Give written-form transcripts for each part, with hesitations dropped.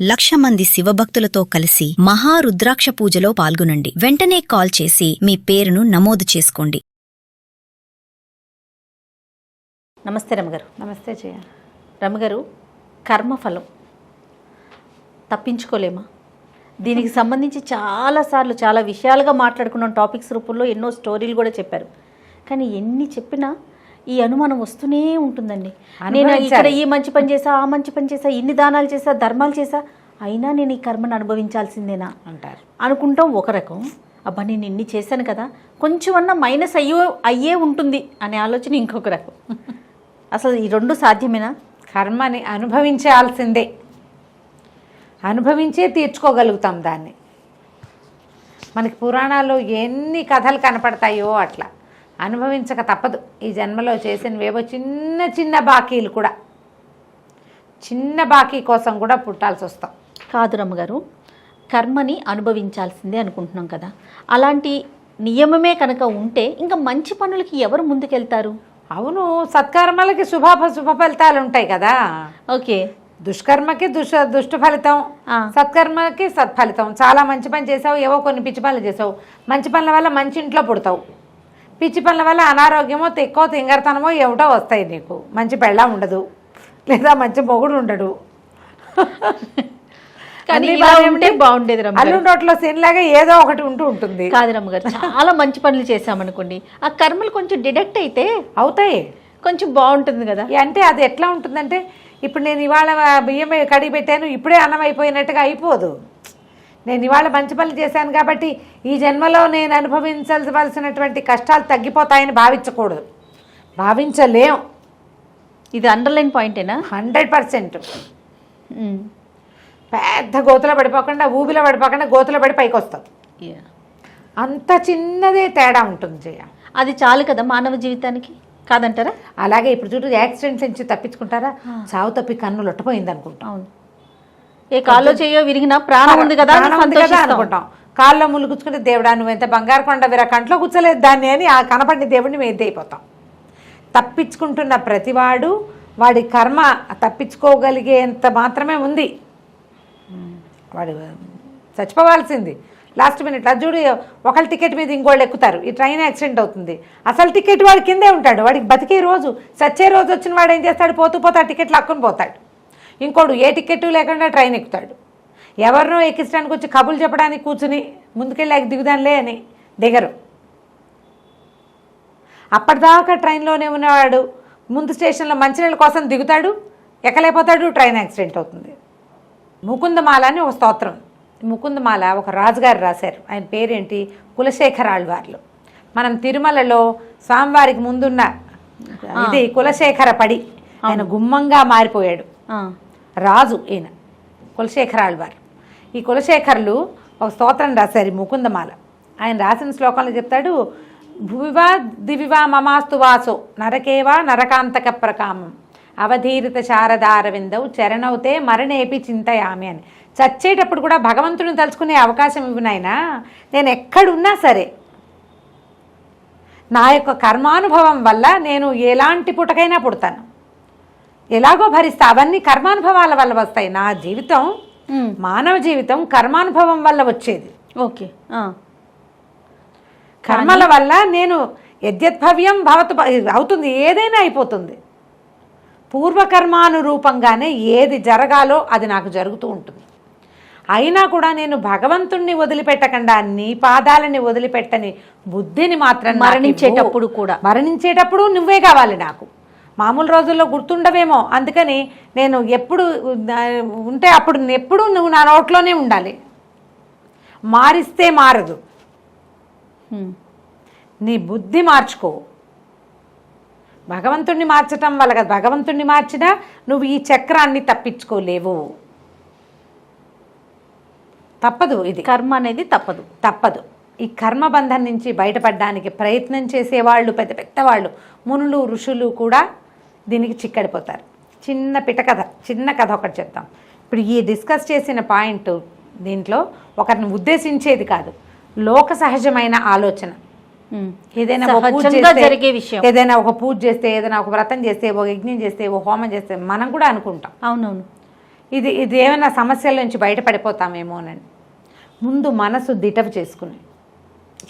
1,00,000 మంది శివభక్తులతో కలిసి మహారుద్రాక్ష పూజలో పాల్గొనండి. వెంటనే కాల్ చేసి మీ పేరును నమోదు చేసుకోండి. నమస్తే రమగారు. నమస్తే జయ. రమగారు, కర్మఫలం తప్పించుకోలేమా? దీనికి సంబంధించి చాలాసార్లు చాలా విషయాలుగా మాట్లాడుకున్నాం, టాపిక్స్ రూపంలో ఎన్నో స్టోరీలు కూడా చెప్పారు. కానీ ఎన్ని చెప్పినా ఈ అనుమానం వస్తూనే ఉంటుందండి. నేను ఇక్కడ ఈ మంచి పని చేసా, ఆ మంచి పని చేసా, ఇన్ని దానాలు చేసా, ధర్మాలు చేసా, అయినా నేను ఈ కర్మను అనుభవించాల్సిందేనా అంటారు. అనుకుంటాం ఒక రకం. అబ్బా నేను ఇన్ని చేశాను కదా, కొంచెం అన్నా మైనస్ అయ్యే ఉంటుంది అనే ఆలోచన ఇంకొక రకం. అసలు ఈ రెండు సాధ్యమేనా? కర్మని అనుభవించాల్సిందే, అనుభవించే తీర్చుకోగలుగుతాం దాన్ని. మనకి పురాణాల్లో ఎన్ని కథలు కనపడతాయో అట్లా అనుభవించక తప్పదు. ఈ జన్మలో చేసినవేవో చిన్న చిన్న బాకీలు కూడా, చిన్న బాకీ కోసం కూడా పుట్టాల్సి వస్తాం. కాదు రమ్మగారు, కర్మని అనుభవించాల్సిందే అనుకుంటున్నాం కదా, అలాంటి నియమమే కనుక ఉంటే ఇంకా మంచి పనులకి ఎవరు ముందుకెళ్తారు? అవును, సత్కర్మలకి శుభ ఫలితాలు ఉంటాయి కదా. ఓకే, దుష్కర్మకి దుష్ట ఫలితం, సత్కర్మకి సత్ఫలితం. చాలా మంచి పని చేసావు, ఏవో కొన్ని పిచ్చి పనులు చేసావు. మంచి పనుల వల్ల మంచి ఇంట్లో పుడతావు, పిచ్చి పనుల వల్ల అనారోగ్యమో తెక్కో తింగరతనమో ఏమిటో వస్తాయి నీకు. మంచి పెళ్ళ ఉండదు, లేదా మంచి మొగుడు ఉండడు. కానీ బాగుండేది అల్లు నోట్లో సీన్లాగా ఏదో ఒకటి ఉంటుంది. కాదు రమ్మగారు, చాలా మంచి పనులు చేసామనుకోండి, ఆ కర్మలు కొంచెం డిడక్ట్ అయితే అవుతాయి, కొంచెం బాగుంటుంది కదా. అంటే అది ఎట్లా ఉంటుందంటే, ఇప్పుడు నేను ఇవాళ బియ్యం కడిగి పెట్టాను, ఇప్పుడే అన్నం అయిపోయినట్టుగా అయిపోదు. నేను ఇవాళ మంచి పనులు చేశాను కాబట్టి ఈ జన్మలో నేను అనుభవించవలసినటువంటి కష్టాలు తగ్గిపోతాయని భావించకూడదు, భావించలేం. ఇది అండర్లైన్ పాయింటేనా? 100%. పెద్ద గోతులో పడిపోకుండా, ఊబిలో పడిపోకుండా గోతులో పడి పైకి వస్తాం. అంత చిన్నదే తేడా ఉంటుంది జయ. అది చాలు కదా మానవ జీవితానికి, కాదంటారా? అలాగే ఇప్పుడు చూడు, యాక్సిడెంట్స్ నుంచి తప్పించుకుంటారా? చావు తప్పి కన్ను లొట్టపోయింది అనుకుంటాం. అవును, ఏ కాల్లో చేయో విరిగినా ప్రాణం ఉంది కదా అనుకుంటాం. కాల్లో ముళ్ళు గుచ్చుకుంటే దేవుడా నువ్వు ఎంత బంగారు కొండ వీరా, కంట్లో కూర్చోలేదు దాన్ని అని ఆ కనపడిన దేవుడిని మేము ఎద్దైపోతాం. తప్పించుకుంటున్న ప్రతివాడు వాడి కర్మ తప్పించుకోగలిగేంత మాత్రమే ఉంది. వాడు చచ్చిపోవాల్సింది లాస్ట్ మినిట్. అది చూడు, ఒకళ్ళ టికెట్ మీద ఇంకోళ్ళు ఎక్కుతారు, ఈ ట్రైన్ యాక్సిడెంట్ అవుతుంది, అసలు టికెట్ వాడి కిందే ఉంటాడు, వాడికి బతికే రోజు చచ్చే రోజు వచ్చిన వాడు ఏం చేస్తాడు? పోతూ పోతా టికెట్లు హక్కుని పోతాడు. ఇంకోడు ఏ టికెట్ లేకుండా ట్రైన్ ఎక్కుతాడు. ఎవరినో ఎక్కించడానికి వచ్చి కబుర్లు చెప్పడానికి కూర్చుని ముందుకెళ్ళి దిగుదానిలే అని దిగరు. అప్పటిదాకా ట్రైన్లోనే ఉన్నవాడు ముందు స్టేషన్లో మంచినీళ్ళ కోసం దిగుతాడు, ఎక్కలేకపోతాడు, ట్రైన్ యాక్సిడెంట్ అవుతుంది. ముకుందమాల అని ఒక స్తోత్రం. ముకుందమాల ఒక రాజుగారు రాశారు, ఆయన పేరేంటి? కులశేఖర ఆళ్వార్లు. మనం తిరుమలలో స్వామివారికి ముందున్న ఇది కులశేఖర పడి, ఆయన గుమ్మంగా మారిపోయాడు రాజు. ఈయన కులశేఖర ఆళ్వారు. ఈ కులశేఖరులు ఒక స్తోత్రం రాశారు, ముకుందమాల. ఆయన రాసిన శ్లోకంలో చెప్తాడు, భువివా దివివా మమాస్తు వాసో నరకేవా నరకాంతక ప్రకామం అవధీరిత శారదారవిందవు చరణవుతే మరణేపి చింతయామి అని. చచ్చేటప్పుడు కూడా భగవంతుని తలుచుకునే అవకాశం ఇవ్వనైనా, నేను ఎక్కడున్నా సరే నా యొక్క కర్మానుభవం వల్ల నేను ఎలాంటి పుటకైనా పుడతాను, ఎలాగో భరిస్తా. అవన్నీ కర్మానుభవాల వల్ల వస్తాయి. నా జీవితం, మానవ జీవితం కర్మానుభవం వల్ల వచ్చేది. ఓకే, కర్మల వల్ల నేను యద్యద్భవ్యం భవతు అవుతుంది, ఏదైనా అయిపోతుంది. పూర్వకర్మానురూపంగానే ఏది జరగాలో అది నాకు జరుగుతూ ఉంటుంది. అయినా కూడా నేను భగవంతుణ్ణి వదిలిపెట్టకుండా, నీ పాదాలని వదిలిపెట్టని బుద్ధిని మాత్రం మరణించేటప్పుడు నువ్వే కావాలి నాకు. మామూలు రోజుల్లో గుర్తుండవేమో, అందుకని నేను ఎప్పుడు ఉంటే అప్పుడు ఎప్పుడు నువ్వు నా నోట్లోనే ఉండాలి. మారిస్తే మారదు, నీ బుద్ధి మార్చుకో. భగవంతుణ్ణి మార్చటం వల్ల కదా, భగవంతుణ్ణి మార్చినా నువ్వు ఈ చక్రాన్ని తప్పించుకోలేవు. తప్పదు, ఇది కర్మ అనేది తప్పదు. ఈ కర్మబంధం నుంచి బయటపడడానికి ప్రయత్నం చేసేవాళ్ళు, పెద్ద పెద్దవాళ్ళు, మునులు, ఋషులు కూడా దీనికి చిక్కడిపోతారు. చిన్న కథ ఒకటి చెప్తాం. ఇప్పుడు ఈ డిస్కస్ చేసిన పాయింట్ దీంట్లో ఒకరిని ఉద్దేశించేది కాదు, లోక సహజమైన ఆలోచన. ఏదైనా జరిగే విషయం, ఏదైనా ఒక పూజ చేస్తే, ఏదైనా ఒక వ్రతం చేస్తే, ఒక యజ్ఞం చేస్తే, ఒక హోమం చేస్తే మనం కూడా అనుకుంటాం. అవునవును, ఇది ఏమైనా సమస్యల నుంచి బయటపడిపోతామేమోనని ముందు మనసు దిటవు చేసుకుని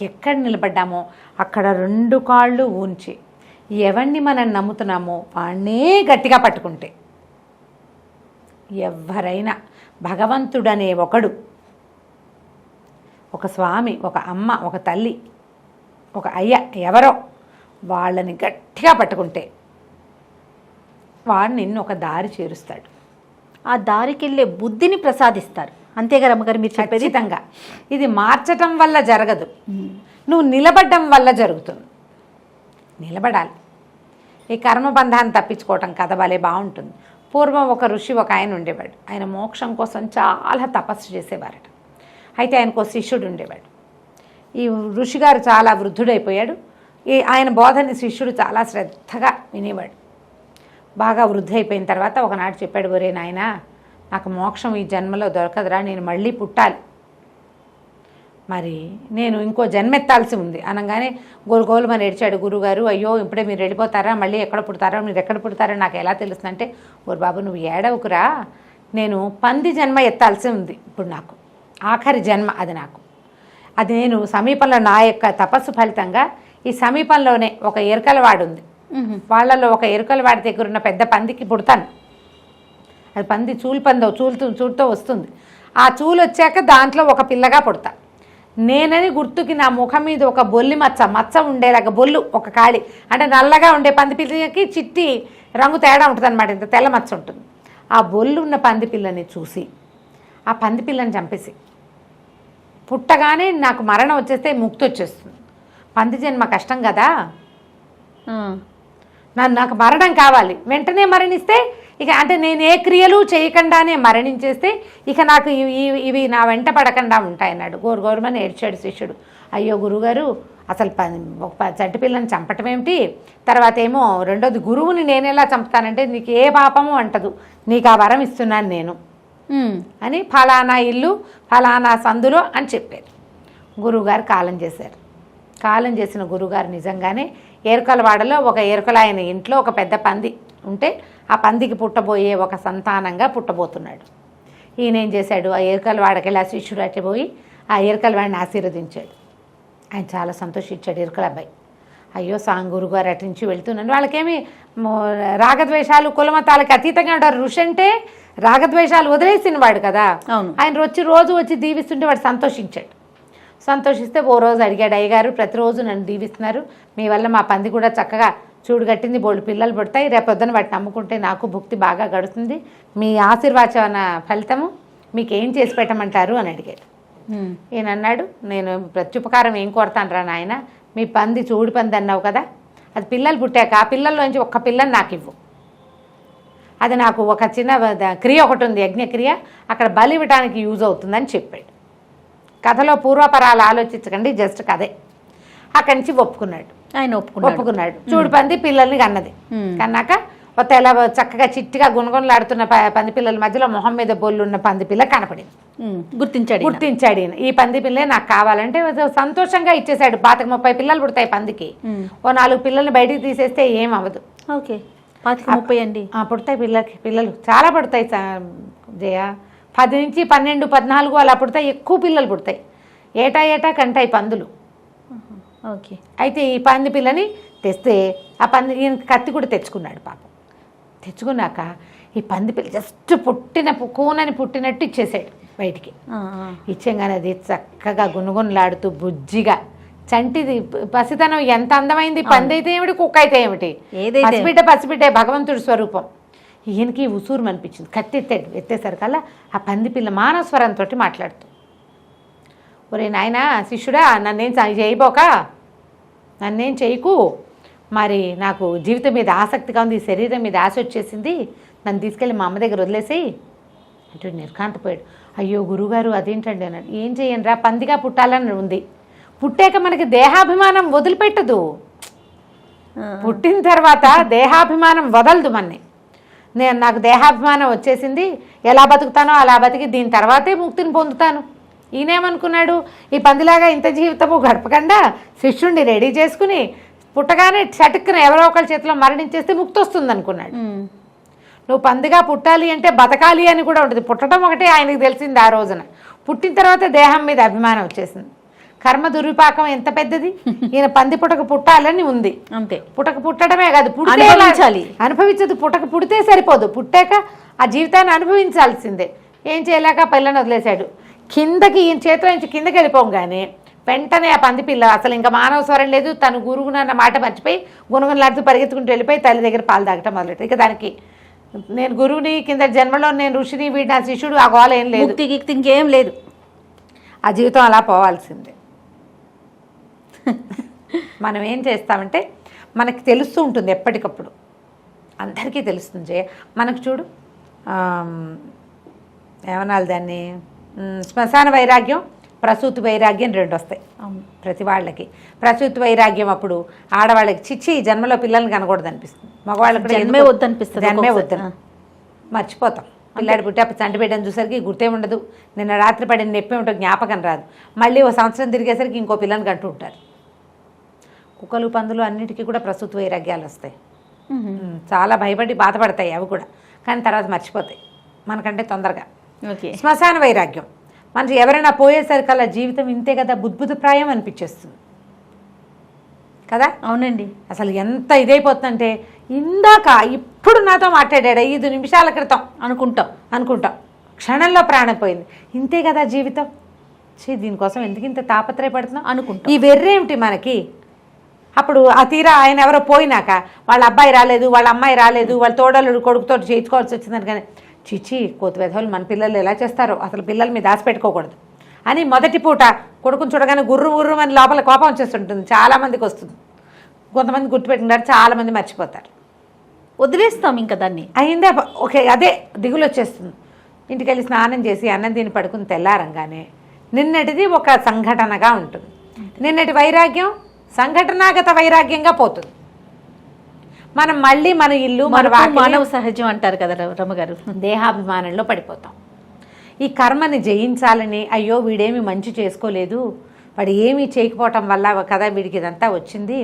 ఎక్కడ నిలబడ్డామో అక్కడ 2 కాళ్ళు ఉంచి ఎవరిని మనం నమ్ముతున్నామో వాణ్ణే గట్టిగా పట్టుకుంటే ఎవరైనా భగవంతుడనే ఒకడు, ఒక స్వామి, ఒక అమ్మ, ఒక తల్లి, ఒక అయ్య, ఎవరో వాళ్ళని గట్టిగా పట్టుకుంటే వాడు నిన్ను ఒక దారి చేరుస్తాడు. ఆ దారికి వెళ్ళే బుద్ధిని ప్రసాదిస్తారు. అంతేగా రమ్మగారు మీరు చెప్పేది? ఖచ్చితంగా. ఇది మార్చటం వల్ల జరగదు, నువ్వు నిలబడ్డం వల్ల జరుగుతుంది. నిలబడాలి. ఈ కర్మబంధాన్ని తప్పించుకోవటం కథ భలే బాగుంటుంది. పూర్వం ఒక ఋషి ఒక ఆయన ఉండేవాడు. ఆయన మోక్షం కోసం చాలా తపస్సు చేసేవారట. అయితే ఆయనకు శిష్యుడు ఉండేవాడు. ఈ ఋషిగారు చాలా వృద్ధుడైపోయాడు. ఆయన బోధని శిష్యుడు చాలా శ్రద్ధగా వినేవాడు. బాగా వృద్ధి అయిపోయిన తర్వాత ఒకనాడు చెప్పాడు, ఒరే నాయనా, నాకు మోక్షం ఈ జన్మలో దొరకదురా, నేను మళ్ళీ పుట్టాలి, మరి నేను ఇంకో జన్మెత్తాల్సి ఉంది అనగానే గోలు మరి ఏడ్చాడు గురువుగారు. అయ్యో ఇప్పుడే మీరు వెళ్ళిపోతారా, మళ్ళీ ఎక్కడ పుడతారో, మీరు ఎక్కడ పుడతారో నాకు ఎలా తెలుస్తుందంటే, ఓరు బాబు నువ్వు ఏడవకురా, నేను పంది జన్మ ఎత్తాల్సి ఉంది ఇప్పుడు, నాకు ఆఖరి జన్మ అది. నాకు అది నేను సమీపంలో నా యొక్క తపస్సు ఫలితంగా ఈ సమీపంలోనే ఒక ఎరుకలవాడు ఉంది, వాళ్ళలో ఒక ఎరుకలవాడి దగ్గర ఉన్న పెద్ద పందికి పుడతాను. అది పంది చూలుతో వస్తుంది. ఆ చూలు వచ్చాక దాంట్లో ఒక పిల్లగా పుడతా. నేనని గుర్తుకి నా ముఖం మీద ఒక బొల్లి మచ్చ ఉండేలాగా, బొల్లు ఒక కాళి అంటే నల్లగా ఉండే పంది పిల్లకి చిట్టి రంగు తేడా ఉంటుంది అనమాట, ఇంత తెల్ల మచ్చ ఉంటుంది. ఆ బొల్లు ఉన్న పంది పిల్లని చూసి ఆ పంది పిల్లని చంపేసి పుట్టగానే నాకు మరణం వచ్చేస్తే ముక్తి వచ్చేస్తుంది. పంది జన్మ కష్టం కదా, నాకు మరణం కావాలి, వెంటనే మరణిస్తే ఇక అంటే నేను ఏ క్రియలు చేయకుండానే మరణించేస్తే ఇక నాకు ఇవి నా వెంట పడకుండా ఉంటాయన్నాడు. గోరుమని ఏడ్చాడు శిష్యుడు. అయ్యో గురువుగారు, అసలు చంటి పిల్లని చంపటం ఏమిటి, తర్వాత ఏమో రెండోది గురువుని నేను ఎలా చంపుతానంటే నీకు ఏ పాపము అంటదు, నీకు ఆ వరం ఇస్తున్నాను నేను అని ఫలానా ఇల్లు ఫలానా సందులో అని చెప్పారు. గురువుగారు కాలం చేశారు. కాలం చేసిన గురువుగారు నిజంగానే ఏరుకలవాడలో ఒక ఏరుకలాయన ఇంట్లో ఒక పెద్ద పంది ఉంటే ఆ పందికి పుట్టబోయే ఒక సంతానంగా పుట్టబోతున్నాడు. ఈయనేం చేశాడు, ఆ ఏరుకలవాడకి వెళ్ళి ఆ శిష్యుడు అట్టిపోయి ఆ ఏరుకలవాడిని ఆశీర్వదించాడు. ఆయన చాలా సంతోషించాడు ఏరుకల అబ్బాయి. అయ్యో గురుగారు అటు నుంచి వెళ్తున్నాను. వాళ్ళకేమి రాగద్వేషాలు కులమతాలకి అతీతంగా ఉంటారు. ఋషి అంటే రాగద్వేషాలు వదిలేసిన వాడు కదా. ఆయన రోజు వచ్చి దీవిస్తుంటే వాడు సంతోషించాడు. సంతోషిస్తే ఓ రోజు అడిగాడు, అయ్యగారు ప్రతిరోజు నన్ను దీవిస్తున్నారు, మీ వల్ల మా పంది కూడా చక్కగా చూడు కట్టింది, బోళ్ళు పిల్లలు పుడతాయి, రేపొద్దున వాటిని అమ్ముకుంటే నాకు భుక్తి బాగా గడుస్తుంది, మీ ఆశీర్వాచన ఫలితము మీకేం చేసి పెట్టమంటారు అని అడిగాడు. ఈయన అన్నాడు, నేను ప్రత్యుపకారం ఏం కోరతాను రా నాయన, మీ పంది చూడు పంది అన్నావు కదా, అది పిల్లలు పుట్టాక ఆ పిల్లల్లోంచి ఒక్క పిల్లని నాకు ఇవ్వు, అది నాకు ఒక చిన్న క్రియ ఒకటి ఉంది, యజ్ఞక్రియ, అక్కడ బలి ఇవ్వడానికి యూజ్ అవుతుందని చెప్పాడు. కథలో పూర్వపరాలు ఆలోచించకండి, జస్ట్ కథే. అక్కడి నుంచి ఒప్పుకున్నాడు. ఆయన ఒప్పుకున్నాడు. చూడు పంది పిల్లల్ని కన్నది. కన్నాక ఒక తెల్ల చక్కగా చిట్టిగా గుణగుణలాడుతున్న పంది పిల్లల మధ్యలో మొహం మీద బొల్లున్న పంది పిల్ల కనపడింది. గుర్తించాడు ఈయన, ఈ పంది పిల్లే నాకు కావాలంటే సంతోషంగా ఇచ్చేసాడు. 30 పిల్లలు పుడతాయి పందికి, ఓ 4 పిల్లల్ని బయటికి తీసేస్తే ఏం అవ్వదు. ఓకే, 30 అండి పుడతాయి పిల్లలు చాలా పుడతాయి జయ, 10 నుంచి 12, 14 అలా పుడతాయి, ఎక్కువ పిల్లలు పుడతాయి. ఏటా కంటాయి పందులు. ఓకే, అయితే ఈ పంది పిల్లని తెస్తే ఆ పంది ఈయన కత్తి కూడా తెచ్చుకున్నాడు పాపం. తెచ్చుకున్నాక ఈ పంది పిల్ల జస్ట్ కూనని పుట్టినట్టు ఇచ్చేసాడు బయటికి. ఇచ్చేగానే అది చక్కగా గుణగుణలాడుతూ బుజ్జిగా చంటిది పసితనం ఎంత అందమైంది. పంది అయితే ఏమిటి, కుక్క అయితే ఏమిటి, పసిబిడ్డే భగవంతుడి స్వరూపం. ఈయనకి ఉసూరు అనిపించింది. కత్తి ఎత్తేసరికల్లా ఆ పంది పిల్ల మానస్వరంతో మాట్లాడుతూ, ఒరే నాయనా శిష్యుడా, నన్నేం చేయబోక, నన్నేం చేయకు, మరి నాకు జీవితం మీద ఆసక్తిగా ఉంది, శరీరం మీద ఆశ వచ్చేసింది, నన్ను తీసుకెళ్ళి మా అమ్మ దగ్గర వదిలేసేయి అంటే నిర్ఘాంతపోయాడు. అయ్యో గురువుగారు అదేంటండి అన్నాడు. ఏం చెయ్యను రా, పందిగా పుట్టాలని ఉంది, పుట్టాక మనకి దేహాభిమానం వదిలిపెట్టదు, పుట్టిన తర్వాత దేహాభిమానం వదలదు మన్ని. నాకు దేహాభిమానం వచ్చేసింది, ఎలా బతుకుతానో అలా బతికి దీని తర్వాతే ముక్తిని పొందుతాను. ఈయనేమనుకున్నాడు, ఈ పందిలాగా ఇంత జీవితము గడపకుండా శిష్యుడిని రెడీ చేసుకుని పుట్టగానే చటుక్కున ఎవరో ఒకరి చేతిలో మరణించేస్తే ముక్తి వస్తుంది అనుకున్నాడు. నువ్వు పందిగా పుట్టాలి అంటే బతకాలి అని కూడా ఉంటుంది. పుట్టడం ఒకటే ఆయనకు తెలిసింది ఆ రోజున. పుట్టిన తర్వాత దేహం మీద అభిమానం వచ్చేసింది. కర్మ దుర్విపాకం ఎంత పెద్దది. ఈయన పంది పుట్టక పుట్టాలని ఉంది అంతే. పుట్టడమే కాదు, అనుభవించాలి. అనుభవించదు. పుడితే సరిపోదు, పుట్టాక ఆ జీవితాన్ని అనుభవించాల్సిందే. ఏం చేయలేక పిల్లని వదిలేశాడు. కిందకి ఈయన చేతిలో నుంచి కిందకి వెళ్ళిపోగానే వెంటనే ఆ పంది పిల్ల అసలు ఇంకా మానవ స్వరం లేదు, తను గురుగునన్న మాట మర్చిపోయి గుణగునలాడుతూ పరిగెత్తుకుంటూ వెళ్ళిపోయి తల్లి దగ్గర పాలు తాగటం మొదలెట్టు. ఇక దానికి నేను గురువుని, కింద జన్మలో నేను ఋషిని, వీడి నా శిష్యుడు, ఆ గోల ఏం లేదు, ఇంకేం లేదు. ఆ జీవితం అలా పోవాల్సిందే. మనం ఏం చేస్తామంటే మనకి తెలుస్తూ ఉంటుంది ఎప్పటికప్పుడు, అందరికీ తెలుస్తుంది. మనకు చూడు ఏమనాలి దాన్ని, శ్మశాన వైరాగ్యం, ప్రసూతి వైరాగ్యం 2 వస్తాయి ప్రతి వాళ్ళకి. ప్రసూతి వైరాగ్యం అప్పుడు ఆడవాళ్ళకి చిచ్చి జన్మలో పిల్లల్ని కనకూడదు అనిపిస్తుంది, మగవాళ్ళకి జన్మే వద్దనిపిస్తుంది. జన్మే వద్దని మర్చిపోతాం. పిల్లాడి పుట్టి అప్పుడు చంటి బిడ్డను చూసరికి గుర్తే ఉండదు, నిన్న రాత్రి పడిన నొప్పి ఉంటుంది, జ్ఞాపకం రాదు. మళ్ళీ ఓ సంవత్సరం తిరిగేసరికి ఇంకో పిల్లని కంటూ ఉంటారు. కుక్కలు పందులు అన్నిటికీ కూడా ప్రసూతి వైరాగ్యాలు వస్తాయి. చాలా భయపడి బాధపడతాయి అవి కూడా, కానీ తర్వాత మర్చిపోతాయి మనకంటే తొందరగా. శ్మశాన వైరాగ్యం మనకి ఎవరైనా పోయేసరికల్లా జీవితం ఇంతే కదా, బుద్భుతప్రాయం అనిపించేస్తుంది కదా. అవునండి. అసలు ఎంత ఇదైపోతుందంటే ఇందాక ఇప్పుడు నాతో మాట్లాడాడు 5 నిమిషాల క్రితం అనుకుంటాం క్షణంలో ప్రాణం పోయింది. ఇంతే కదా జీవితం, దీనికోసం ఎందుకు ఇంత తాపత్రయపడుతున్నాం అనుకుంటాం. ఈ వెర్రేమిటి మనకి. అప్పుడు ఆ తీరా ఆయన ఎవరో పోయినాక వాళ్ళ అబ్బాయి రాలేదు, వాళ్ళ అమ్మాయి రాలేదు, వాళ్ళ తోడలు కొడుకుతో చేయించుకోవాల్సి వచ్చిందని, కానీ చిచి కోతి వెధవులు మన పిల్లలు ఎలా చేస్తారో, అసలు పిల్లల మీద దాచిపెట్టుకోకూడదు అని మొదటి పూట కొడుకుని చూడగానే గుర్రు అని లోపల కోపం వచ్చేస్తుంటుంది. చాలామందికి వస్తుంది, కొంతమంది గుర్తుపెట్టుకుంటారు, చాలామంది మర్చిపోతారు, వదిలేస్తాం ఇంకా దాన్ని. అయిందే ఓకే, అదే దిగులు వచ్చేస్తుంది. ఇంటికి వెళ్ళి స్నానం చేసి అన్నం తిని పడుకుని తెల్లారంగానే నిన్నటిది ఒక సంఘటనగా ఉంటుంది. నిన్నటి వైరాగ్యం సంఘటనాగత వైరాగ్యంగా పోతుంది. మనం మళ్ళీ మన ఇల్లు, మన మానవ సహజం అంటారు కదా రమ్మగారు, దేహాభిమానంలో పడిపోతాం. ఈ కర్మని జయించాలని, అయ్యో వీడేమి మంచి చేసుకోలేదు, వాడు ఏమీ చేయకపోవటం వల్ల కదా వీడికి ఇదంతా వచ్చింది,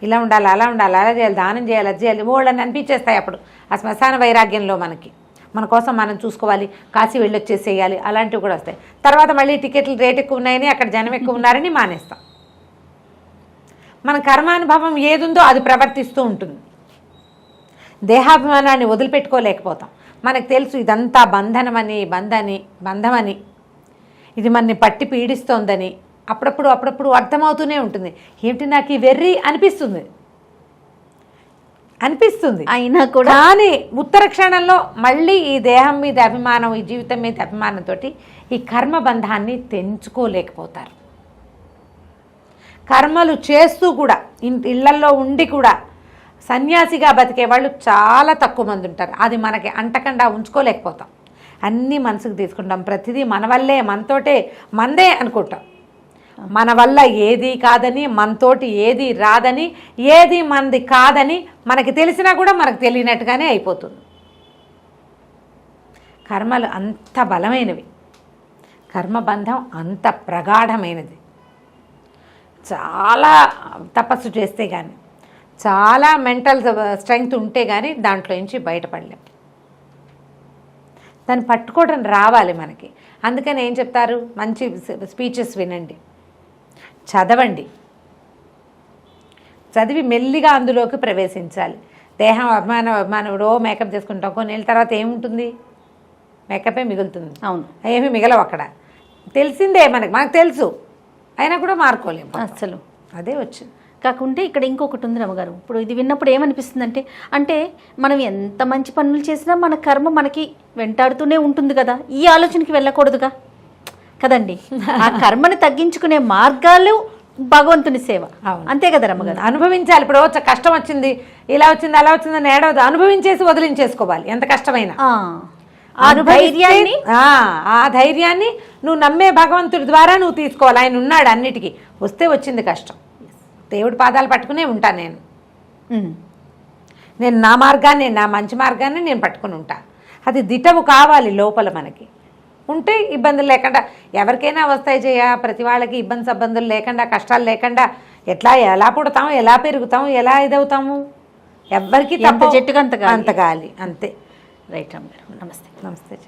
ఇలా ఉండాలి, అలా ఉండాలి, అలా చేయాలి, దానం చేయాలి, అది చేయాలి, వాళ్ళని అనిపించేస్తాయి. అప్పుడు ఆ శ్మశాన వైరాగ్యంలో మనకి మన కోసం మనం చూసుకోవాలి, కాశీ వెళ్ళొచ్చేసేయాలి, అలాంటివి కూడా వస్తాయి. తర్వాత మళ్ళీ టికెట్లు రేట్ ఎక్కువ ఉన్నాయని, అక్కడ జనం ఎక్కువ ఉన్నారని మానేస్తాం. మన కర్మానుభవం ఏదుందో అది ప్రవర్తిస్తూ ఉంటుంది. దేహాభిమానాన్ని వదిలిపెట్టుకోలేకపోతాం. మనకు తెలుసు ఇదంతా బంధమని, ఇది మనని పట్టి పీడిస్తోందని అప్పుడప్పుడు అర్థమవుతూనే ఉంటుంది. ఏమిటి నాకు ఈ వెర్రి అనిపిస్తుంది అయినా కూడా, కానీ ఉత్తర క్షణంలో మళ్ళీ ఈ దేహం మీద అభిమానం, ఈ జీవితం మీద అభిమానంతో ఈ కర్మబంధాన్ని తెంచుకోలేకపోతారు. కర్మలు చేస్తూ కూడా ఇళ్లల్లో ఉండి కూడా సన్యాసిగా బతికే వాళ్ళు చాలా తక్కువ మంది ఉంటారు. అది మనకి అంటకుండా ఉంచుకోలేకపోతాం. అన్నీ మనసుకు తీసుకుంటాం, ప్రతిదీ మన వల్లే, మనతోటే, మందే అనుకుంటాం. మన వల్ల ఏది కాదని, మనతోటి ఏది రాదని, ఏది మనది కాదని మనకి తెలిసినా కూడా మనకు తెలియనట్టుగానే అయిపోతుంది. కర్మలు అంత బలమైనవి, కర్మబంధం అంత ప్రగాఢమైనది. చాలా తపస్సు చేస్తే కానీ, చాలా మెంటల్ స్ట్రెంగ్త్ ఉంటే కానీ దాంట్లో నుంచి బయటపడలేం. దాన్ని పట్టుకోవడం రావాలి మనకి. అందుకని ఏం చెప్తారు, మంచి స్పీచెస్ వినండి, చదవండి, చదివి మెల్లిగా అందులోకి ప్రవేశించాలి. దేహం అభిమానం మేకప్ చేసుకుంటాం, కొన్ని నెలల తర్వాత ఏముంటుంది, మేకపే మిగులుతుంది. అవును, ఏమీ మిగలవు అక్కడ. తెలిసిందే మనకు తెలుసు, అయినా కూడా మారుకోలేము అసలు. అదే వచ్చింది. కాకుంటే ఇక్కడ ఇంకొకటి ఉంది రమ్మగారు. ఇప్పుడు ఇది విన్నప్పుడు ఏమనిపిస్తుంది అంటే మనం ఎంత మంచి పనులు చేసినా మన కర్మ మనకి వెంటాడుతూనే ఉంటుంది కదా, ఈ ఆలోచనకి వెళ్ళకూడదుగా కదండి. ఆ కర్మని తగ్గించుకునే మార్గాలు భగవంతుని సేవ, అంతే కదా రమ్మగారు. అనుభవించాలి. ఇప్పుడు కష్టం వచ్చింది, ఇలా వచ్చింది, అలా వచ్చిందని ఏడవద్దు, అనుభవించేసి వదిలించేసుకోవాలి ఎంత కష్టమైనా. ఆ ధైర్యాన్ని నువ్వు నమ్మే భగవంతుడి ద్వారా నువ్వు తీసుకోవాలి. ఆయన ఉన్నాడు అన్నిటికీ. వస్తే వచ్చింది కష్టం, దేవుడి పాదాలు పట్టుకునే ఉంటాను నేను నా మార్గాన్ని, నా మంచి మార్గాన్ని నేను పట్టుకుని ఉంటా. అది దిటవు కావాలి లోపల మనకి. ఉంటే ఇబ్బందులు లేకుండా, ఎవరికైనా వస్తాయి చేయ, ప్రతి వాళ్ళకి ఇబ్బందులు లేకుండా, కష్టాలు లేకుండా ఎలా పుడతాం, ఎలా పెరుగుతాం, ఎలా ఇదవుతాము, ఎవరికి చెట్టుకు అంత గాలి అంతే. రైట్ అమ్మగారు, నమస్తే. నమస్తే.